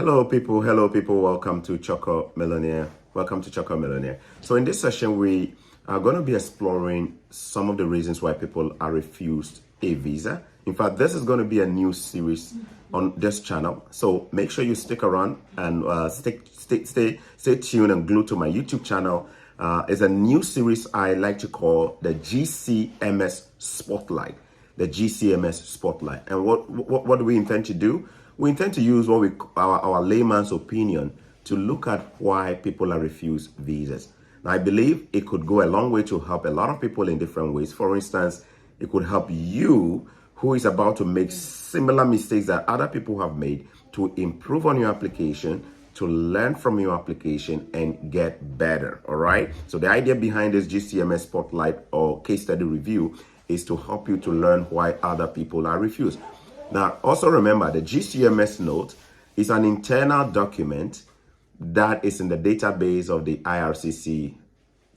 Hello people, welcome to Choco Millionaire. Welcome to Choco Millionaire. So in this session, we are going to be exploring some of the reasons why people are refused a visa. In fact, this is going to be a new series on this channel. So make sure you stick around and stay tuned and glued to my YouTube channel. It's a new series I like to call the GCMS Spotlight. The GCMS Spotlight. And what do we intend to do? We intend to use what our layman's opinion to look at why people are refused visas. Now, I believe it could go a long way to help a lot of people in different ways. For instance, it could help you who is about to make similar mistakes that other people have made to improve on your application, to learn from your application and get better. All right. So the idea behind this GCMS Spotlight or case study review is to help you to learn why other people are refused. Now, also remember, the GCMS note is an internal document that is in the database of the IRCC,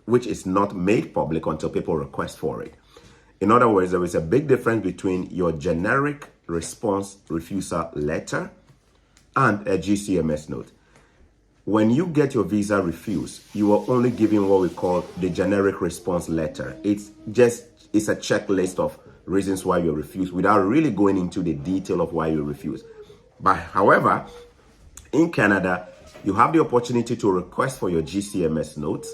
which is not made public until people request for it. In other words, there is a big difference between your generic response refusal letter and a GCMS note. When you get your visa refused, you are only giving what we call the generic response letter. It's a checklist of reasons why you're refused without really going into the detail of why you're refused. But however, in Canada, you have the opportunity to request for your GCMS notes.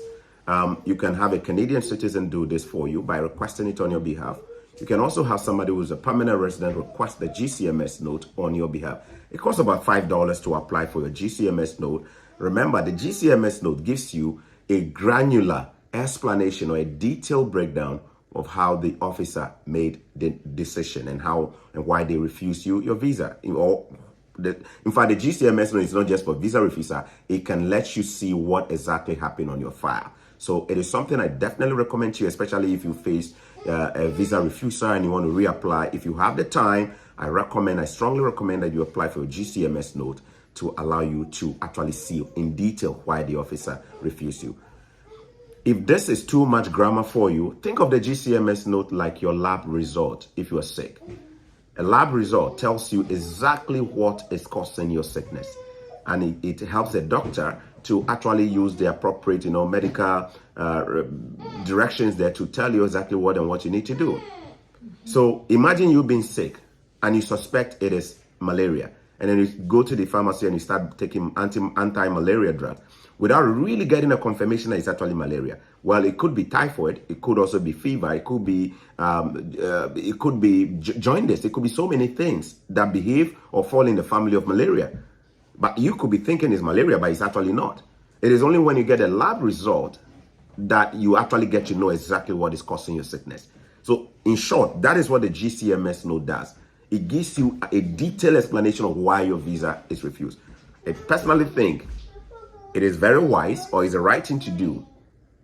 You can have a Canadian citizen do this for you by requesting it on your behalf. You can also have somebody who's a permanent resident request the GCMS note on your behalf. It costs about $5 to apply for your GCMS note. Remember, the GCMS note gives you a granular explanation or a detailed breakdown of how the officer made the decision and how and why they refused you your visa. In fact, the GCMS note is not just for visa refusal. It can let you see what exactly happened on your file. So it is something I definitely recommend to you, especially if you face a visa refusal and you want to reapply. If you have the time, I strongly recommend that you apply for a GCMS note to allow you to actually see in detail why the officer refused you. If this is too much grammar for you, think of the GCMS note like your lab result if you are sick. A lab result tells you exactly what is causing your sickness. And it helps the doctor to actually use the appropriate, medical directions there to tell you exactly what you need to do. So imagine you being sick and you suspect it is malaria. And then you go to the pharmacy and you start taking anti-malaria drugs without really getting a confirmation that it's actually malaria. Well, it could be typhoid. It could also be fever. It could be jaundice. It could be so many things that behave or fall in the family of malaria. But you could be thinking it's malaria, but it's actually not. It is only when you get a lab result that you actually get to know exactly what is causing your sickness. So in short, that is what the GCMS note does. It gives you a detailed explanation of why your visa is refused. I personally think it is very wise or is the right thing to do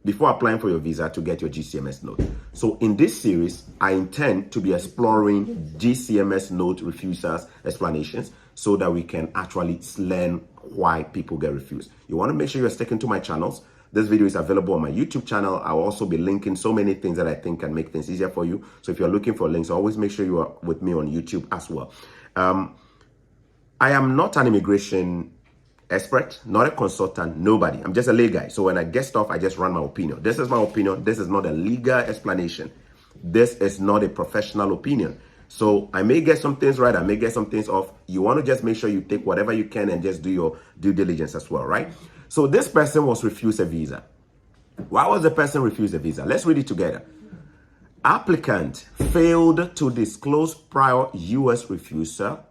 before applying for your visa to get your GCMS note. So in this series, I intend to be exploring GCMS note refusals explanations so that we can actually learn why people get refused. You want to make sure you're sticking to my channels. This video is available on my YouTube channel. I'll also be linking so many things that I think can make things easier for you. So if you're looking for links, always make sure you are with me on YouTube as well. I am not an immigration expert, not a consultant, nobody. I'm just a lay guy. So when I get stuff, I just run my opinion. This is my opinion. This is not a legal explanation. This is not a professional opinion. So I may get some things right, I may get some things off. You want to just make sure you take whatever you can and just do your due diligence as well, right? So this person was refused a visa. Why was the person refused a visa? Let's read it together. Applicant failed to disclose prior U.S. refusal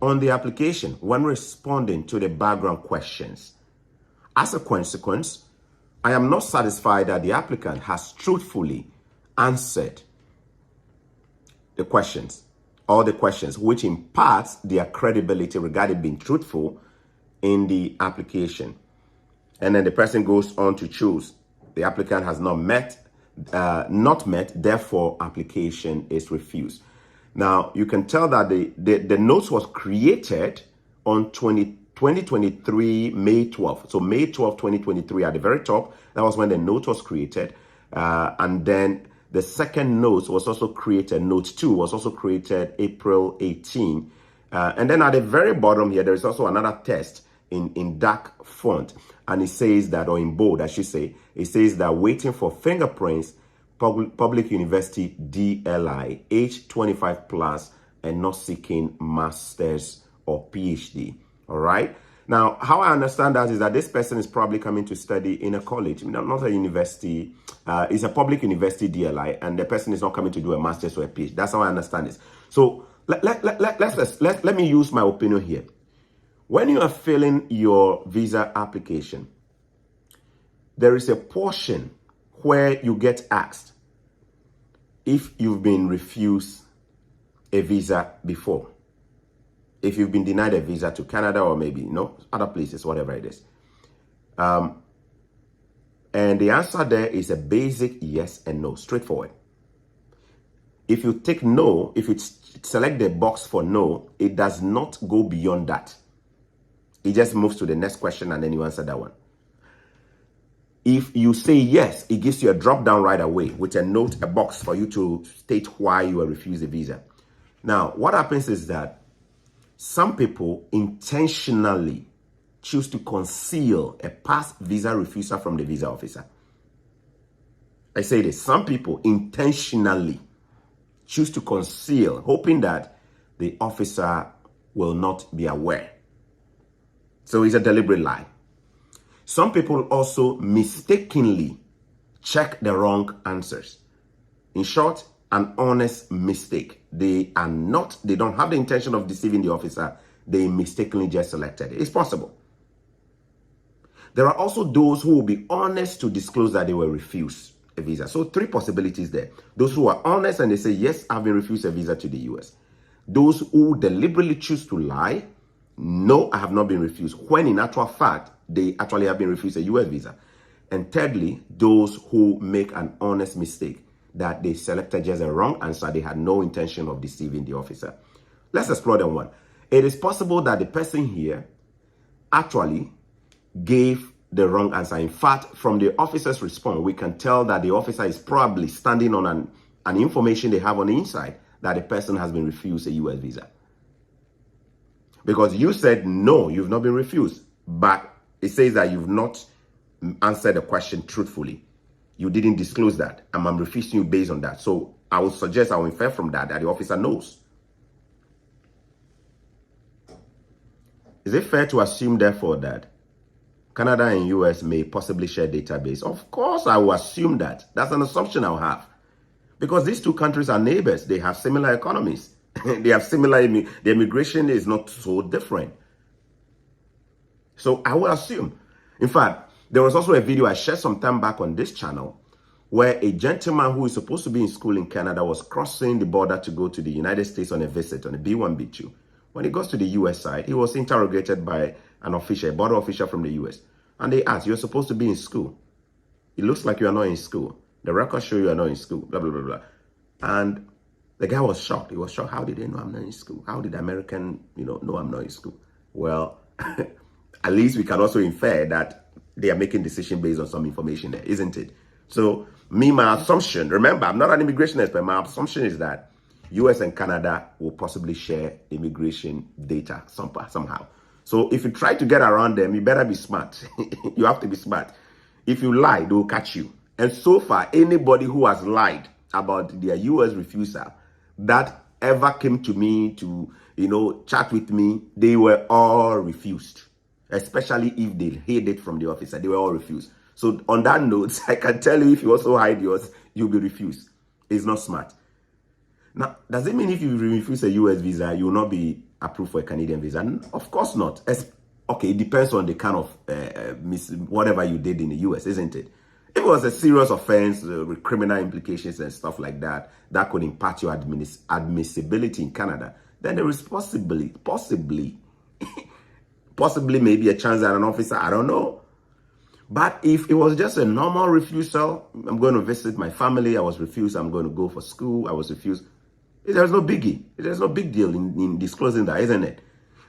on the application when responding to the background questions. As a consequence, I am not satisfied that the applicant has truthfully answered the questions, which imparts their credibility regarding being truthful in the application. And then the person goes on to choose. The applicant has not met, therefore application is refused. Now, you can tell that the notes was created on 2023, May 12th. So May 12th, 2023 at the very top, that was when the note was created. And then the second note was also created, note 2 was also created April 18, And then at the very bottom here, there is also another test in dark font. And it says that, or in bold, I should say, it says that waiting for fingerprints, public university DLI, age 25 plus, and not seeking master's or PhD. All right. Now, how I understand that is that this person is probably coming to study in a college, not a university. It's a public university DLI, and the person is not coming to do a master's or a PhD. That's how I understand this. So let me use my opinion here. When you are filling your visa application, there is a portion where you get asked if you've been refused a visa before, if you've been denied a visa to Canada or maybe other places, whatever it is. And the answer there is a basic yes and no, straightforward. If you take no, if you select the box for no, it does not go beyond that. It just moves to the next question and then you answer that one. If you say yes, it gives you a drop down right away with a note, a box for you to state why you were refused a visa. Now, what happens is that some people intentionally choose to conceal a past visa refusal from the visa officer. I say this, some people intentionally choose to conceal, hoping that the officer will not be aware. So it's a deliberate lie. Some people also mistakenly check the wrong answers. In short, an honest mistake. They don't have the intention of deceiving the officer. They mistakenly just selected it. It's possible. There are also those who will be honest to disclose that they were refused a visa. So 3 possibilities there. Those who are honest and they say, yes, I've been refused a visa to the US. Those who deliberately choose to lie, no, I have not been refused, when in actual fact, they actually have been refused a US visa. And thirdly, those who make an honest mistake, that they selected just a wrong answer. They had no intention of deceiving the officer. Let's explore them one. It is possible that the person here actually gave the wrong answer. In fact, from the officer's response, we can tell that the officer is probably standing on an information they have on the inside that the person has been refused a US visa. Because you said, no, you've not been refused. But it says that you've not answered the question truthfully. You didn't disclose that. And I'm refusing you based on that. So I would suggest, I will infer from that the officer knows. Is it fair to assume, therefore, that Canada and US may possibly share database? Of course, I will assume that. That's an assumption I'll have. Because these two countries are neighbors. They have similar economies. They have similar, the immigration is not so different. So I will assume. In fact, there was also a video I shared some time back on this channel where a gentleman who is supposed to be in school in Canada was crossing the border to go to the United States on a visit, on a B1, B2. When he goes to the US side, he was interrogated by an official, a border official from the US. And they asked, you're supposed to be in school. It looks like you are not in school. The records show you are not in school, blah, blah, blah, blah. And the guy was shocked. He was shocked. How did they know I'm not in school? How did the American, know I'm not in school? Well, at least we can also infer that they are making decisions based on some information there, isn't it? So my assumption, remember, I'm not an immigration expert. My assumption is that US and Canada will possibly share immigration data somehow. So if you try to get around them, you better be smart. You have to be smart. If you lie, they will catch you. And so far, anybody who has lied about their US refusal that ever came to me to, chat with me, they were all refused. Especially if they hid it from the officer, they were all refused. So on that note, I can tell you, if you also hide yours, you'll be refused. It's not smart. Now, does it mean if you refuse a US visa, you will not be approved for a Canadian visa? Of course not. Okay, it depends on the kind of whatever you did in the US, isn't it? If it was a serious offense with criminal implications and stuff like that, that could impact your admissibility in Canada, then there is possibly maybe a chance that an officer, I don't know. But if it was just a normal refusal, I'm going to visit my family, I was refused, I'm going to go for school, I was refused. There's no biggie. There's no big deal in disclosing that, isn't it?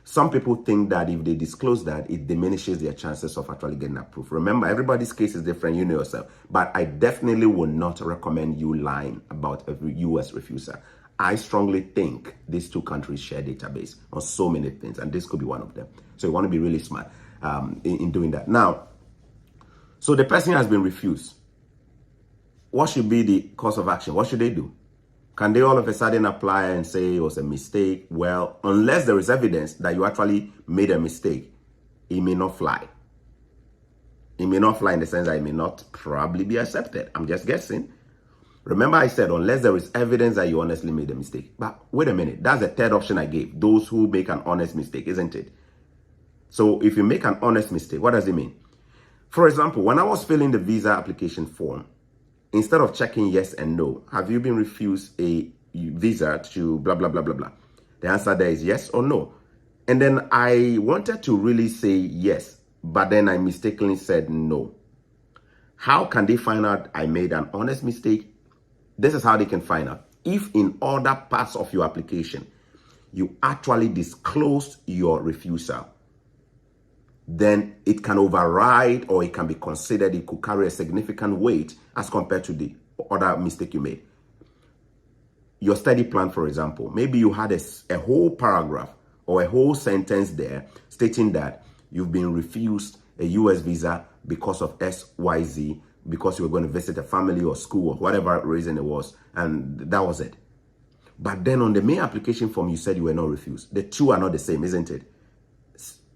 Some people think that if they disclose that, it diminishes their chances of actually getting approved. Remember, everybody's case is different, you know yourself. But I definitely would not recommend you lying about a US refusal. I strongly think these two countries share database on so many things, and this could be one of them. So you want to be really smart in doing that. Now, so the person has been refused. What should be the course of action? What should they do? Can they all of a sudden apply and say it was a mistake? Well, unless there is evidence that you actually made a mistake, it may not fly. It may not fly in the sense that it may not probably be accepted. I'm just guessing. Remember I said, unless there is evidence that you honestly made a mistake. But wait a minute, that's the third option I gave. Those who make an honest mistake, isn't it? So if you make an honest mistake, what does it mean? For example, when I was filling the visa application form, instead of checking yes and no, have you been refused a visa to blah, blah, blah, blah, blah? The answer there is yes or no. And then I wanted to really say yes, but then I mistakenly said no. How can they find out I made an honest mistake? This is how they can find out. If in other parts of your application, you actually disclosed your refusal, then it can override or it can be considered, it could carry a significant weight as compared to the other mistake you made. Your study plan, for example, maybe you had a whole paragraph or a whole sentence there stating that you've been refused a US visa because of XYZ, because you were going to visit a family or school or whatever reason it was, and that was it. But then on the main application form, you said you were not refused. The two are not the same, isn't it?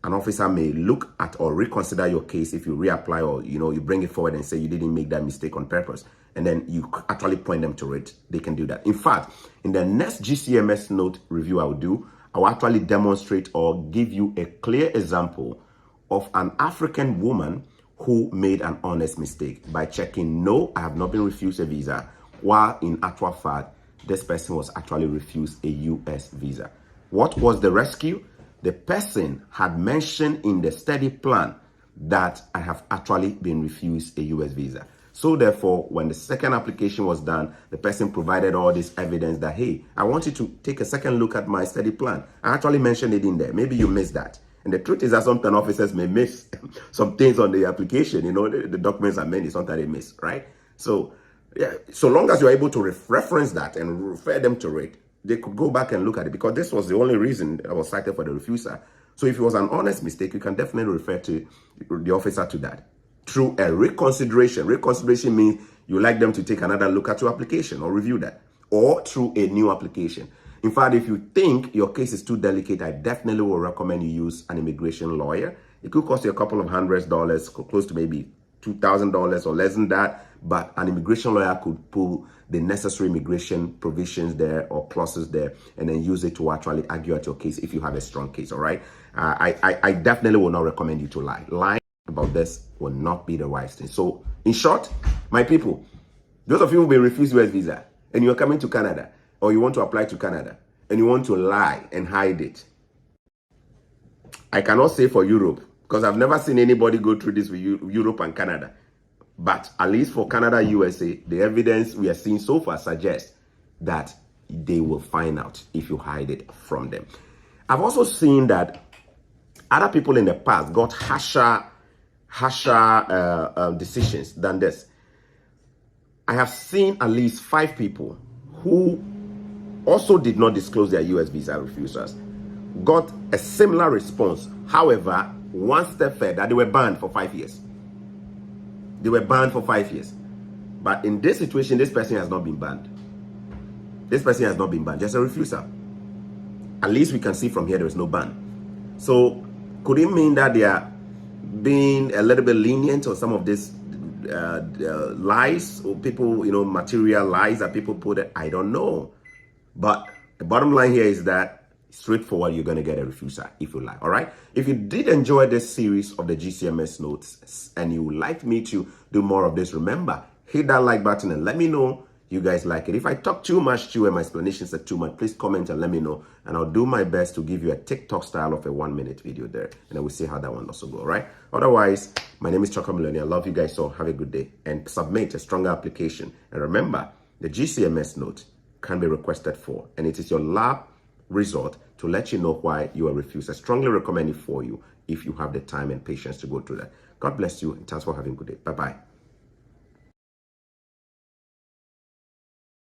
An officer may look at or reconsider your case if you reapply, or you bring it forward and say you didn't make that mistake on purpose, and then you actually point them to it. They can do that. In fact, in the next GCMS note review I'll actually demonstrate or give you a clear example of an African woman who made an honest mistake by checking, no, I have not been refused a visa, while in actual fact, this person was actually refused a US visa. What was the rescue? The person had mentioned in the study plan that I have actually been refused a US visa. So therefore, when the second application was done, the person provided all this evidence that, hey, I want you to take a second look at my study plan. I actually mentioned it in there. Maybe you missed that. And the truth is that sometimes officers may miss some things on the application. The documents are many, sometimes they miss, right? So, yeah, so long as you're able to reference that and refer them to it, they could go back and look at it, because this was the only reason I was cited for the refusal. So if it was an honest mistake, you can definitely refer to the officer to that through a reconsideration. Reconsideration means you like them to take another look at your application or review that, or through a new application. In fact, if you think your case is too delicate, I definitely will recommend you use an immigration lawyer. It could cost you a couple of $100s, close to maybe $2,000 or less than that. But an immigration lawyer could pull the necessary immigration provisions there or clauses there and then use it to actually argue at your case if you have a strong case, all right? I definitely will not recommend you to lie. Lying about this will not be the wise thing. So, in short, my people, those of you who will be refused US visa and you're coming to Canada, or you want to apply to Canada, and you want to lie and hide it, I cannot say for Europe, because I've never seen anybody go through this with Europe and Canada. But at least for Canada, USA, the evidence we are seeing so far suggests that they will find out if you hide it from them. I've also seen that other people in the past got harsher decisions than this. I have seen at least 5 people who also did not disclose their US visa refusals, got a similar response. However, one step further, they were banned for 5 years. They were banned for 5 years. But in this situation, this person has not been banned. This person has not been banned, just a refusal. At least we can see from here there is no ban. So could it mean that they are being a little bit lenient on some of these lies, or people, material lies that people put it? I don't know. But the bottom line here is that straightforward, you're going to get a refusal if you lie. All right. If you did enjoy this series of the GCMS notes and you would like me to do more of this, remember, hit that like button and let me know you guys like it. If I talk too much and my explanations are too much, please comment and let me know, and I'll do my best to give you a TikTok style of a 1-minute video there, and then we'll see how that one also go. All right. Otherwise, my name is Choco Millionaire. I love you guys, so have a good day and submit a stronger application. And remember, the GCMS note can be requested for, and it is your lab result to let you know why you are refused. I strongly recommend it for you if you have the time and patience to go through that. God bless you, and thanks for having a good day. Bye-bye.